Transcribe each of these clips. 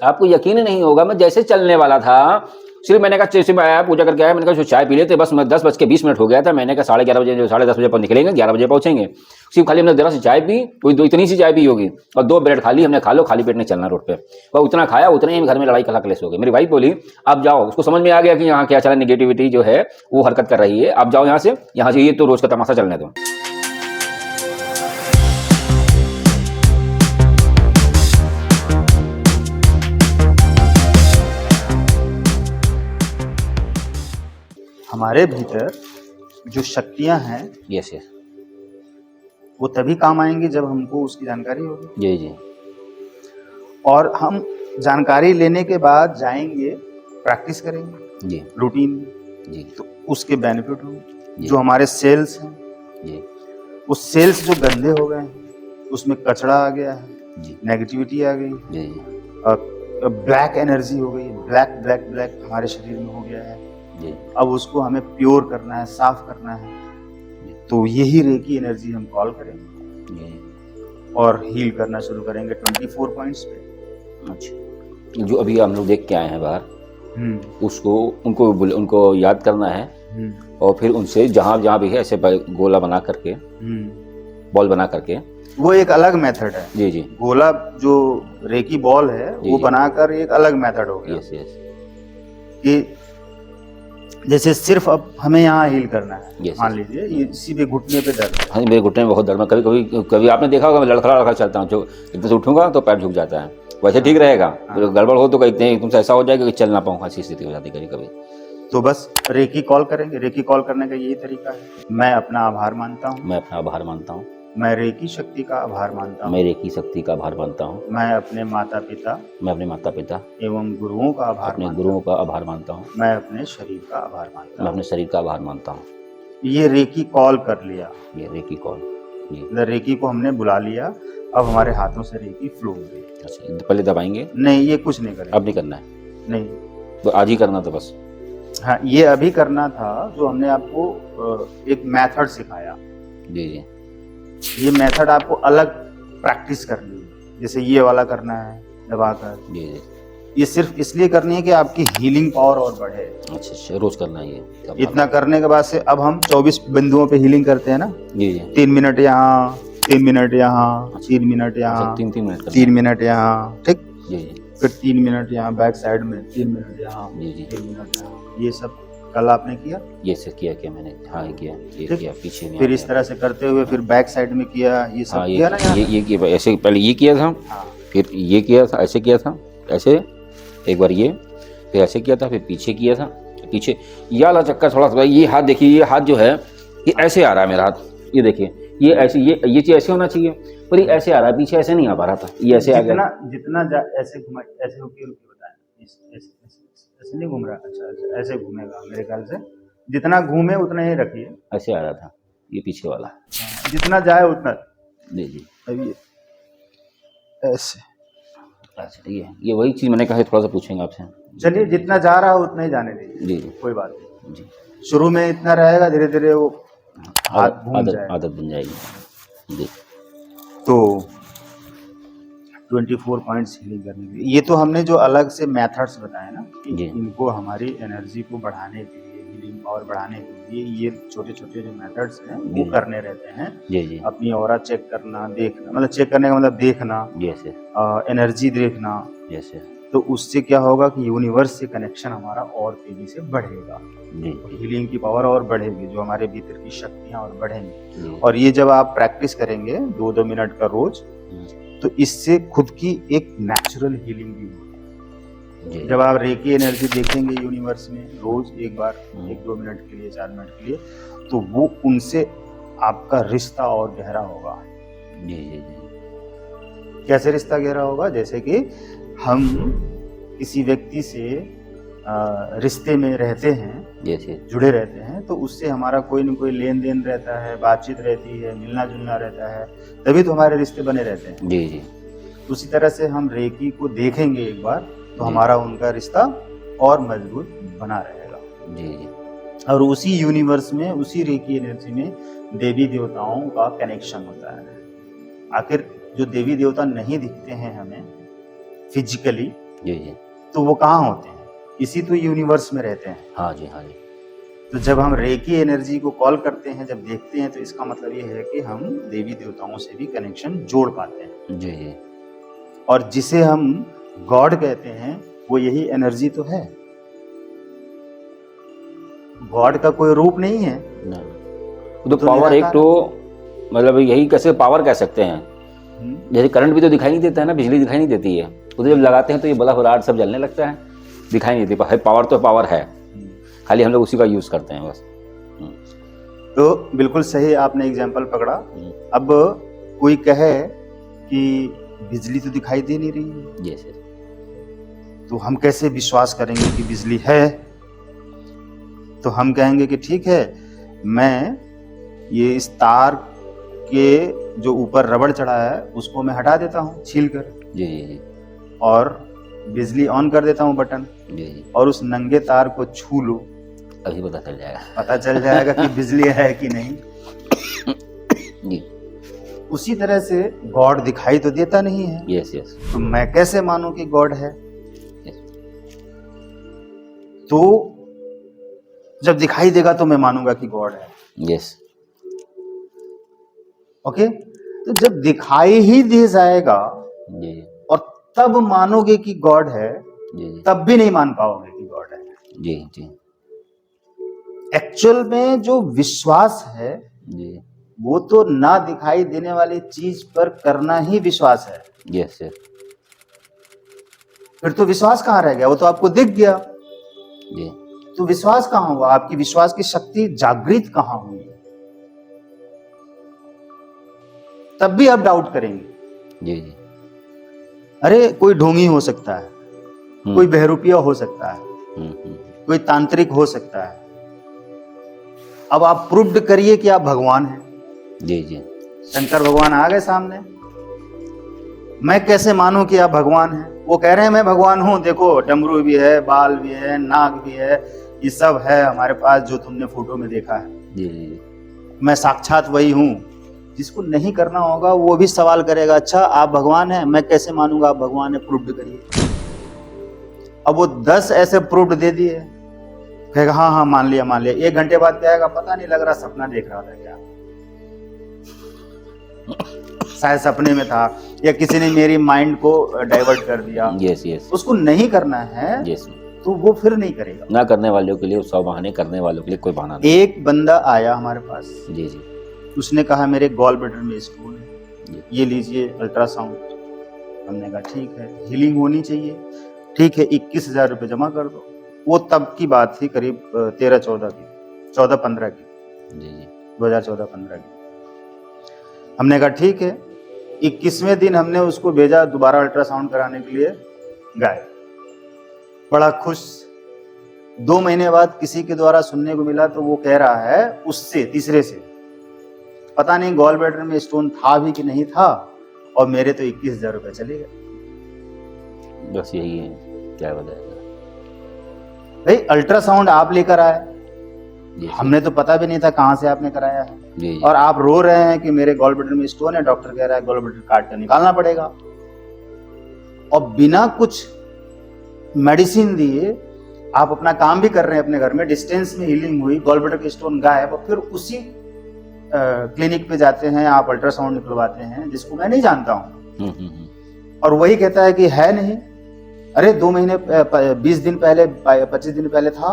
आपको यकीन नहीं होगा, मैं जैसे चलने वाला था, सिर्फ मैंने कहा जैसे मैं आया पूजा करके आया, मैंने कहा चाय पी लेते, बस मैं 10:20 मिनट हो गया था, मैंने कहा 11:30 बजे, 10:30 बजे पर निकलेंगे, 11 बजे पहुंचेंगे। सिर्फ खाली हमने जरा सी चाय पी, कोई दो इतनी सी चाय पी होगी, और 2 ब्रेड खा ली हमने, खा लो, खाली पेट नहीं चलना रोड पे। वह उतना खाया, उतने ही घर में लड़ाई कलह हो गई। मेरी वाइफ बोली आप जाओ, उसको समझ में आ गया कि यहाँ क्या चला, निगेटिविटी जो है वो हरकत कर रही है, आप जाओ यहाँ से ये तो रोज का तमाशा चलने दो। हमारे भीतर जो शक्तियां हैं यस यस, वो तभी काम आएंगी जब हमको उसकी जानकारी होगी। जी जी और हम जानकारी लेने के बाद जाएंगे, प्रैक्टिस करेंगे जी रूटीन, जी तो उसके बेनिफिट होंगे। जी। जो हमारे सेल्स हैं, जी वो सेल्स जो गंदे हो गए हैं, उसमें कचरा आ गया है, जी नेगेटिविटी आ गई, जी ब्लैक एनर्जी हो गई, ब्लैक ब्लैक ब्लैक हमारे शरीर में हो गया है। जी अब उसको हमें प्योर करना है, साफ करना है, तो यही रेकी एनर्जी हम कॉल करेंगे जी। और हील करना शुरू करेंगे 24 पॉइंट्स पे। अच्छा, जो अभी हम लोग देख के आए हैं बाहर, उसको उनको याद करना है, और फिर उनसे जहाँ भी है ऐसे गोला बना करके, बॉल बना करके, वो एक अलग मेथड है। जी जी गोला जो रेकी बॉल है वो जी। बनाकर एक अलग मेथड हो गया यस यस कि जैसे सिर्फ अब हमें यहाँ हील करना है। Yes, मान लीजिए ये इसी पे घुटने पे दर्द है। हाँ जी, मेरे घुटने में बहुत दर्द है, कभी आपने देखा होगा मैं लड़खड़ा चलता हूँ, जो एकदम से उठूंगा तो पैर झुक जाता है, वैसे ठीक रहेगा, गड़बड़ हो तो कहीं एकदम से ऐसा हो जाएगा कि चल ना पाऊँ, ऐसी स्थिति हो जाती है कभी। तो बस रेकी कॉल करेंगे। रेकी कॉल करने का यही तरीका है। मैं अपना आभार मानता हूँ, मैं अपना आभार मानता हूँ, मैं रेकी शक्ति का आभार मानता हूँ, मैं रेकी शक्ति का आभार मानता हूँ, मैं अपने माता पिता मैं अपने माता पिता एवं गुरुओं का आभार अपने मानता गुरुओं का आभार मानता हूँ, हूँ, मैं अपने शरीर का आभार मानता मैं अपने शरीर का आभार मानता हूँ। हूँ। ये रेकी कॉल कर लिया, ये रेकी कॉल, ये मतलब रेकी को हमने बुला लिया। अब हमारे हाथों से रेकी फ्लो हो गई। अच्छा, पहले दबाएंगे? नहीं, ये कुछ नहीं करेंगे, अब नहीं करना है, नहीं। तो आज ही करना था बस। हाँ, ये अभी करना था जो हमने आपको एक मेथड सिखाया। जी जी ये मेथड आपको अलग प्रैक्टिस करनी है, जैसे ये वाला करना है दबाकर। जी जी। ये सिर्फ इसलिए करनी है कि आपकी हीलिंग पावर और बढ़े। अच्छा, रोज करना है ये। इतना करने के बाद से अब हम 24 बिंदुओं पे हीलिंग करते हैं ना। जी जी। 3 मिनट यहाँ, 3 मिनट यहाँ, 3 मिनट यहाँ, 3 मिनट 3 मिनट यहाँ, ठीक। जी जी। फिर 3 मिनट यहाँ बैक साइड में, 3 मिनट यहाँ, जी जी। 3 मिनट यहाँ। ये सब कल आपने किया, ये से किया मैंने, हाँ किया, ये ठीक? किया पीछे में। फिर इस तरह से करते हुए फिर बैक साइड में किया, ये सब हाँ, किया ना। ये किया, ऐसे पहले ये किया था, हाँ, फिर ये किया था, ऐसे किया था, ऐसे एक बार ये, फिर ऐसे किया था, फिर पीछे किया था, पीछे ये वाला चक्कर थोड़ा सा। ये हाथ देखिए, ये हाथ जो है ये ऐसे आ रहा है मेरा हाथ, ये देखिए, ये ऐसे, ये चीज ऐसे होना चाहिए, पर ये ऐसे आ रहा है, पीछे ऐसे नहीं आ पा रहा था, ये ऐसे आ गया। जितना ऐसे घुमा, ऐसे रुकिए बताएं, ऐसे नहीं घूम रहा। अच्छा, ऐसे घूमेगा मेरे ख्याल से। जितना घूमे उतना ही रखिए। ऐसे आ रहा था ये पीछे वाला। जितना जाए उतना। जी जी। अभी ऐसे। अच्छा, ये वही चीज़ मैंने कहा थोड़ा सा पूछेंगे आपसे। चलिए, जितना जा रहा है उतना ही जाने दीजिए। जी जी, कोई बात नहीं। जी। शुरू में इतना रहेगा, धीरे धीरे वो आदत बन जाएगी। जी। तो 24 पॉइंट्स हीलिंग करने के लिए ये तो हमने जो अलग से मेथड्स बताए ना, जी। इनको हमारी एनर्जी को बढ़ाने के लिए, हीलिंग पावर बढ़ाने के लिए ये छोटे छोटे जो मेथड्स हैं वो करने रहते हैं। जी जी। अपनी ऑरा चेक करना, देखना, मतलब चेक करने का मतलब देखना, यस एनर्जी देखना। यस। तो उससे क्या होगा कि यूनिवर्स से कनेक्शन हमारा और तेजी से बढ़ेगा, हीलिंग की पावर और बढ़ेगी, जो हमारे भीतर की शक्तियाँ और बढ़ेंगी। और ये जब आप प्रैक्टिस करेंगे 2-2 मिनट का रोज, तो इससे खुद की एक नेचुरल हीलिंग भी होगी। जब आप रेकी एनर्जी देखेंगे यूनिवर्स में रोज एक बार, 1-2 मिनट के लिए, 4 मिनट के लिए, तो वो उनसे आपका रिश्ता और गहरा होगा। जी जी जी। कैसे रिश्ता गहरा होगा? जैसे कि हम किसी व्यक्ति से रिश्ते में रहते हैं, जुड़े रहते हैं, तो उससे हमारा कोई न कोई लेन देन रहता है, बातचीत रहती है, मिलना जुलना रहता है, तभी तो हमारे रिश्ते बने रहते हैं। जी जी। उसी तरह से हम रेकी को देखेंगे एक बार, तो हमारा उनका रिश्ता और मजबूत बना रहेगा। जी जी। और उसी यूनिवर्स में, उसी रेकी एनर्जी में देवी देवताओं का कनेक्शन होता है। आखिर जो देवी देवता नहीं दिखते हैं हमें फिजिकली, जी जी। तो वो कहाँ होते हैं? इसी तो यूनिवर्स में रहते हैं। हाँ जी, हाँ जी। तो जब हम रेकी एनर्जी को कॉल करते हैं, जब देखते हैं, तो इसका मतलब ये है कि हम देवी देवताओं से भी कनेक्शन जोड़ पाते हैं। जी जी। और जिसे हम गॉड कहते हैं, वो यही एनर्जी तो है। गॉड का कोई रूप नहीं है। नहीं, तो तो पावर एक निराकार तो मतलब यही कैसे पावर कह सकते हैं। जैसे करंट भी तो दिखाई नहीं देता है ना, बिजली दिखाई नहीं देती है, तो जब लगाते हैं तो ये बल्ब राड सब जलने लगता है, दिखाई नहीं देती। पावर तो पावर है, खाली हम लोग उसी का यूज करते हैं बस। तो बिल्कुल सही आपने एग्जाम्पल पकड़ा। अब कोई कहे कि बिजली तो दिखाई दे नहीं रही है, जैसे तो हम कैसे विश्वास करेंगे कि बिजली है? तो हम कहेंगे कि ठीक है, मैं ये इस तार के जो ऊपर रबड़ चढ़ा है उसको मैं हटा देता हूँ छील कर, जी जी जी और बिजली ऑन कर देता हूँ बटन, जी जी, और उस नंगे तार को छू लो, अभी पता चल जाएगा। पता चल जाएगा कि बिजली है कि नहीं। जी, उसी तरह से गॉड दिखाई तो देता नहीं है, यस यस तो मैं कैसे मानूं कि गॉड है? यस, तो जब दिखाई देगा तो मैं मानूंगा कि गॉड है। यस ओके, तो जब दिखाई ही दे जाएगा जी और तब मानोगे कि गॉड है, जी जी तब भी नहीं मान पाओगे कि गॉड है। जी जी एक्चुअल में जो विश्वास है जी, वो तो ना दिखाई देने वाली चीज पर करना ही विश्वास है। यस यस फिर तो विश्वास कहाँ रह गया? वो तो आपको दिख गया, जी तो विश्वास कहाँ हुआ? आपकी विश्वास की शक्ति जागृत कहाँ हुई? तब भी आप डाउट करेंगे। जी जी, अरे कोई ढोंगी हो सकता है, कोई बहरूपिया हो सकता है, कोई तांत्रिक हो सकता है। अब आप प्रूव्ड करिए कि आप भगवान हैं। जी जी शंकर भगवान आ गए सामने, मैं कैसे मानूं कि आप भगवान हैं? वो कह रहे हैं मैं भगवान हूं, देखो डमरू भी है, बाल भी है, नाग भी है, ये सब है हमारे पास जो तुमने फोटो में देखा है। जी जी, मैं साक्षात वही हूं। जिसको नहीं करना होगा वो भी सवाल करेगा, अच्छा आप भगवान हैं, मैं कैसे मानूंगा आप भगवान है, प्रूव्ड करिए। अब वो 10 ऐसे प्रूव्ड दे दिए, कहेगा हाँ हाँ मान लिया मान लिया। 1 घंटे बाद क्या आएगा पता नहीं, लग रहा सपना देख रहा था क्या, शायद सपने में था, या किसी ने मेरी माइंड को डाइवर्ट कर दिया। यस यस, उसको नहीं करना है यस, तो वो फिर नहीं करेगा। ना करने वालों के लिए 100 बहाने, करने वालों के लिए कोई बहाना नहीं। एक बंदा आया हमारे पास, जी जी उसने कहा मेरे गॉल ब्लैडर में स्टोन है, जी, ये लीजिए अल्ट्रासाउंड। हमने कहा ठीक है, हीलिंग होनी चाहिए, ठीक है 21,000 रुपये जमा कर दो। वो तब की बात थी, करीब 13-14 की, 14-15 की, जी जी 2014-15 की। हमने कहा ठीक है। 21वें दिन हमने उसको भेजा दोबारा अल्ट्रासाउंड कराने के लिए, गायब। बड़ा खुश। 2 महीने बाद किसी के द्वारा सुनने को मिला, तो वो कह रहा है उससे तीसरे से, पता नहीं गॉल ब्लैडर में स्टोन था भी कि नहीं था, और मेरे तो 21,000 रुपये चले गए। बस यही है, क्या बताएगा। भाई अल्ट्रासाउंड आप लेकर आए, जी हमने तो पता भी नहीं था कहाँ से आपने कराया है, जी जी, और आप रो रहे हैं कि मेरे गॉल ब्लैडर में स्टोन है, डॉक्टर कह रहा है गॉल ब्लैडर काट कर निकालना पड़ेगा, और बिना कुछ मेडिसिन दिए आप अपना काम भी कर रहे हैं अपने घर में, डिस्टेंस में हीलिंग हुई, गॉल ब्लैडर के स्टोन गायब, और फिर उसी क्लिनिक पे जाते हैं आप अल्ट्रासाउंड निकलवाते हैं, जिसको मैं नहीं जानता हूँ, और वही कहता है कि है नहीं। अरे 2 महीने 20 दिन पहले 25 दिन पहले था,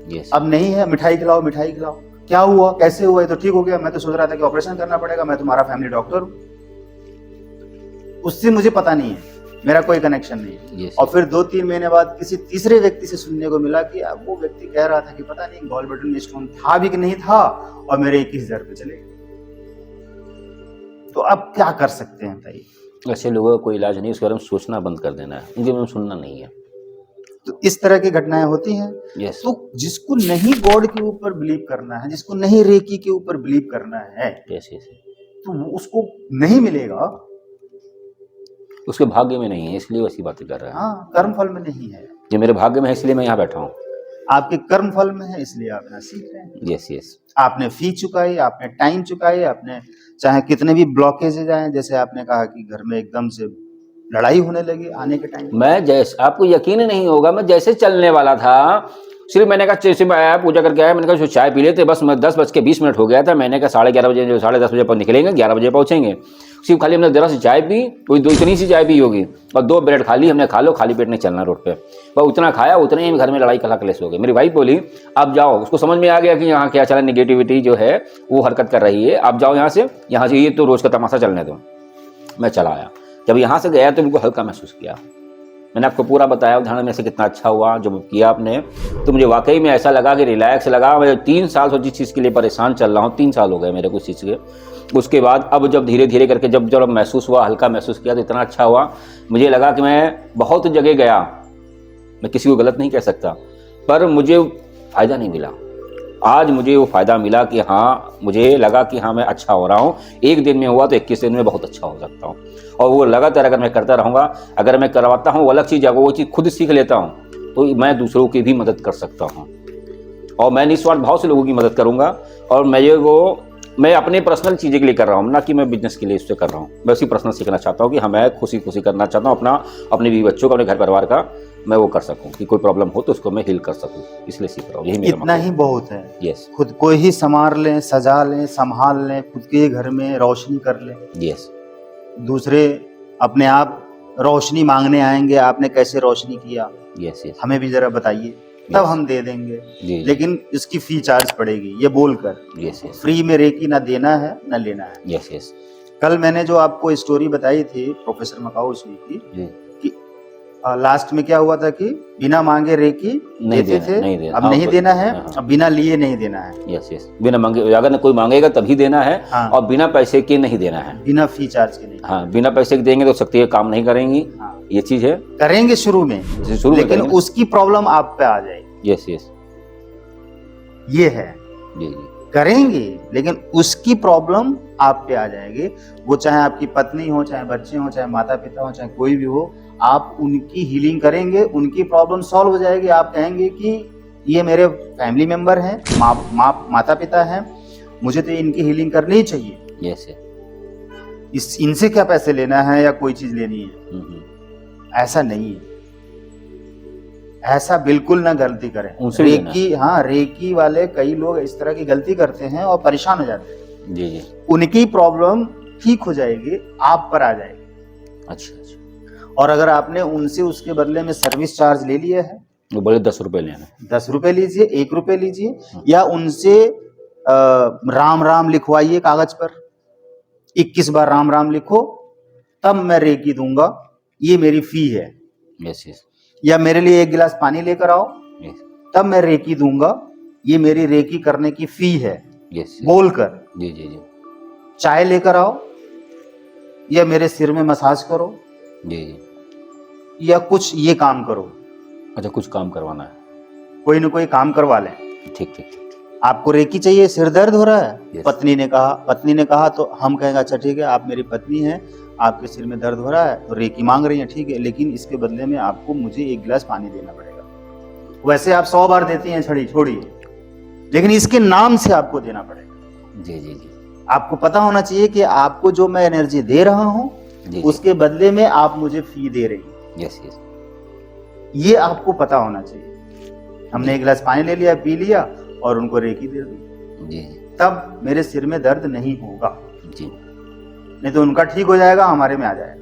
यस, अब नहीं है, मिठाई खिलाओ मिठाई खिलाओ। क्या हुआ, कैसे हुआ? ये तो ठीक हो गया, मैं तो सोच रहा था कि ऑपरेशन करना पड़ेगा, मैं तुम्हारा फैमिली डॉक्टर हूँ। उससे मुझे पता नहीं है, मेरा कोई कनेक्शन नहीं है। यस, और फिर 2-3 महीने बाद किसी तीसरे व्यक्ति से सुनने को मिला कि अब वो व्यक्ति कह रहा था कि पता नहीं गॉल ब्लैडर में स्टोन था भी कि नहीं था, और मेरे 21,000 रुपये चले गए। तो अब क्या कर सकते हैं बताइए? ऐसे लोगों का कोई इलाज नहीं, उसके बारे में सोचना बंद कर देना है, उनके बारे में सुनना नहीं है। तो इस तरह की घटनाएं होती हैं। यस, तो जिसको नहीं गॉड के ऊपर बिलीव करना है, जिसको नहीं रेकी के ऊपर बिलीव करना है, यस यस, तो वो उसको नहीं मिलेगा। उसके भाग्य में नहीं है, इसलिए वैसी बातें कर रहा है। हाँ, कर्म फल में नहीं है। ये मेरे भाग्य में है, इसलिए मैं यहाँ बैठा हूँ। आपके कर्म फल में है, इसलिए आप यहाँ सीख रहे हैं। यस यस, आपने फी चुकाई, आपने टाइम चुकाई, आपने चाहे कितने भी ब्लॉकेजेज आए, जैसे आपने कहा कि घर में एकदम से लड़ाई होने लगी आने के टाइम। मैं जैसे, आपको यकीन नहीं होगा, मैं जैसे चलने वाला था, सिर्फ मैंने कहा जैसे मैं आया पूजा करके आया, मैंने कहा चाय पी लेते, बस मैं 10:20 हो गया था। मैंने कहा 11:30 बजे, जो 10:30 पर निकलेंगे, 11 बजे पहुंचेंगे। सिर्फ खाली हमने जरा सी चाय पी, कोई दो इतनी सी चाय पी होगी, और 2 ब्रेड खा ली हमने, खा लो, खाली पेट नहीं चलना रोड पे। बस उतना खाया, उतने ही घर में लड़ाई कला कलेश हो गई। मेरी वाइफ बोली अब जाओ, उसको समझ में आ गया कि यहाँ क्या चला, निगेटिविटी जो है वो हरकत कर रही है, आप जाओ यहाँ से ये तो रोज़ का तमाशा चलने दो। मैं चला आया, जब यहाँ से गया तो बिल्कुल हल्का महसूस किया। मैंने आपको पूरा बताया उदाहरण में से कितना अच्छा हुआ जो किया आपने, तो मुझे वाकई में ऐसा लगा कि रिलैक्स लगा। मैं 3 साल से जिस चीज़ के लिए परेशान चल रहा हूँ, 3 साल हो गए मेरे कुछ चीज़ के, उसके बाद अब जब धीरे धीरे करके जब महसूस हुआ, हल्का महसूस किया, तो इतना अच्छा हुआ। मुझे लगा कि मैं बहुत जगह गया, मैं किसी को गलत नहीं कह सकता, पर मुझे फ़ायदा नहीं मिला। आज मुझे वो फ़ायदा मिला कि हाँ, मुझे लगा कि हाँ मैं अच्छा हो रहा हूँ। 1 दिन में हुआ तो 21 दिन में बहुत अच्छा हो सकता हूँ, और वो लगातार अगर मैं करता रहूँगा, अगर मैं करवाता हूँ वो अलग चीज़ है, वो चीज़ खुद सीख लेता हूँ, तो मैं दूसरों की भी मदद कर सकता हूँ, और मैं निस्वार्थ भाव से लोगों की मदद करूँगा। और मैं अपने पर्सनल चीज़ें के लिए कर रहा हूँ, ना कि मैं बिजनेस के लिए इससे कर रहा हूँ। मैं उसी पर्सनल सीखना चाहता हूँ कि हाँ मैं खुशी करना चाहता हूँ, अपने बीवी बच्चों का, अपने घर परिवार का मैं वो कर सकूँ, कि कोई प्रॉब्लम हो तो उसको मैं हील कर सकूँ, इसलिए सीख रहा हूँ। यही मेरा इतना ही बहुत है। यस, खुद को ही संवार लें, सजा लें, संभाल लें, खुद के घर में रोशनी कर लें। यस, दूसरे अपने आप रोशनी मांगने आएंगे, आपने कैसे रोशनी किया, यस, यस, हमें भी जरा बताइए, तब हम दे देंगे। जी, लेकिन इसकी फी चार्ज पड़ेगी, ये बोलकर। यस, यस, फ्री में रेकी ना देना है ना लेना है। यस, यस, कल मैंने जो आपको स्टोरी बताई थी प्रोफेसर मकाऊ की, जी, कि लास्ट में क्या हुआ था कि बिना मांगे रेकी देते थे, अब नहीं देना है, अब बिना लिए नहीं देना है। यस, यस, बिना मांगे, अगर कोई मांगेगा तभी देना है, हाँ। और बिना पैसे के नहीं देना है, बिना फी चार्ज के नहीं। हाँ, बिना पैसे के देंगे तो शक्ति है काम नहीं करेंगी। हाँ। ये चीज है, करेंगे शुरू में, लेकिन उसकी प्रॉब्लम आप पे आ जाएगी। यस, यस, ये है, जी, जी, करेंगे लेकिन उसकी प्रॉब्लम आप पे आ जाएगी। वो चाहे आपकी पत्नी हो, चाहे बच्चे हो, चाहे माता पिता हो, चाहे कोई भी हो, आप उनकी हीलिंग करेंगे, उनकी प्रॉब्लम सॉल्व हो जाएगी। आप कहेंगे कि ये मेरे फैमिली मेंबर हैं, माता पिता हैं, मुझे तो इनकी हीलिंग करनी ही चाहिए। यस, इनसे क्या पैसे लेना है या कोई चीज लेनी है, ऐसा नहीं है। ऐसा बिल्कुल ना गलती करें। रेकी, हाँ, रेकी वाले कई लोग इस तरह की गलती करते हैं और परेशान हो जाते हैं। जी, जी, उनकी प्रॉब्लम ठीक हो जाएगी, आप पर आ जाएगी। अच्छा, अच्छा। और अगर आपने उनसे उसके बदले में सर्विस चार्ज ले लिया है, वो बोले 10 रुपए लेना, 10 रुपए लीजिए, 1 रुपए लीजिए, या उनसे राम राम लिखवाइए कागज पर, 21 बार राम राम लिखो, तब मैं रेकी दूंगा, ये मेरी फी है। यस, यस, या मेरे लिए 1 गिलास पानी लेकर आओ, तब मैं रेकी दूंगा, ये मेरी रेकी करने की फी है। यस, बोलकर। जी, जी, जी, चाय लेकर आओ, या मेरे सिर में मसाज करो, जी, जी, या कुछ ये काम करो। अच्छा, कुछ काम करवाना है, कोई ना कोई काम करवा लें। ठीक, ठीक, ठीक, आपको रेकी चाहिए, सिर दर्द हो रहा है, Yes. पत्नी ने कहा तो हम कहेंगे अच्छा ठीक है, आप मेरी पत्नी हैं, आपके सिर में दर्द हो रहा है तो रेकी मांग रही हैं, ठीक है, लेकिन इसके बदले में आपको मुझे 1 गिलास पानी देना पड़ेगा। वैसे आप 100 बार देती हैं, छोड़िए, लेकिन इसके नाम से आपको देना पड़ेगा। जी, जी, जी, आपको पता होना चाहिए कि आपको जो मैं एनर्जी दे रहा हूँ, उसके बदले में आप मुझे फी दे रही हैं। यस, यस, ये आपको पता होना चाहिए। हमने 1 गिलास पानी ले लिया, पी लिया और उनको रेकी दे दी, जी, तब मेरे सिर में दर्द नहीं होगा। जी, नहीं तो उनका ठीक हो जाएगा, हमारे में आ जाएगा।